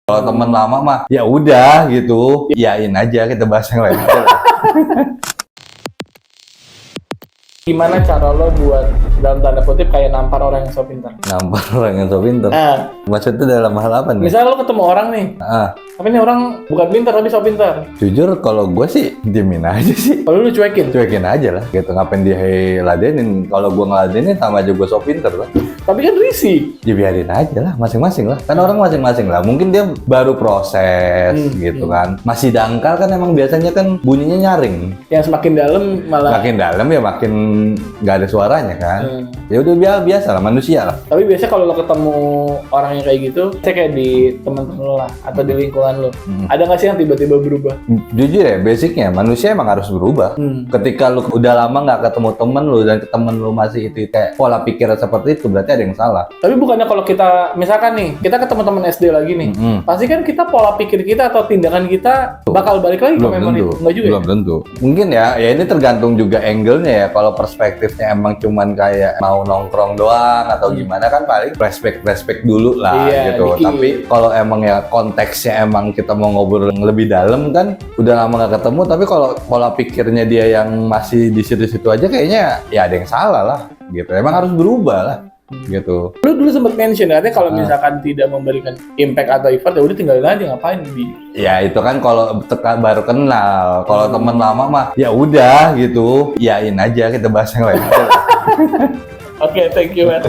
Kalau teman lama mah ya udah gitu, iyain aja, kita bahas yang lain aja lah. Gimana cara lo buat dalam tanda kutip kayak nampar orang yang so pintar? Nampar orang yang so pinter. Maksudnya dalam hal apa nih? Misalnya lo ketemu orang nih, tapi ini orang bukan pintar tapi so pintar. Jujur kalau gue sih diemin aja sih. Kalau lu cuekin? Cuekin aja lah gitu, ngapain dia ladenin. Kalau gue ngeladenin sama aja gue so pinter lah. Tapi kan risih. Ya biarin aja lah, masing-masing lah. Kan orang masing-masing lah. Mungkin dia baru proses gitu kan. Masih dangkal kan, emang biasanya kan bunyinya nyaring. Yang semakin dalam malah. Makin dalam ya makin nggak ada suaranya kan. Ya udah biasa lah, manusia lah. Tapi biasanya kalau lo ketemu orang yang kayak gitu, saya kayak di teman-teman lo lah atau di lingkungan lo, ada nggak sih yang tiba-tiba berubah? Jujur ya, basicnya manusia emang harus berubah. Ketika lu udah lama nggak ketemu temen lu dan temen lu masih itu kayak pola pikir seperti itu, berarti ada yang salah. Tapi bukannya kalau kita, misalkan nih, kita ketemu teman SD lagi nih, pasti kan kita pola pikir kita atau tindakan kita bakal balik lagi ke memori itu? Nggak juga belum ya? tentu. Mungkin ya ini tergantung juga angle-nya ya. Kalau perspektifnya emang cuman kayak mau nongkrong doang atau gimana kan paling flashback dulu lah gitu. Dikit. Tapi kalau emang ya konteksnya emang kita mau ngobrol yang lebih dalam kan, udah lama nggak ketemu, tapi kalau pola pikirnya dia yang masih di situ-situ aja, kayaknya ya ada yang salah lah gitu. Emang harus berubah lah gitu. Lu dulu sempat mention katanya kalau misalkan tidak memberikan impact atau effort ya udah tinggalin aja, ngapain di. Ya itu kan kalau baru kenal. Kalau temen lama mah ya udah gitu, iyain aja, kita bahas yang lain aja lah. Oke, thank you man.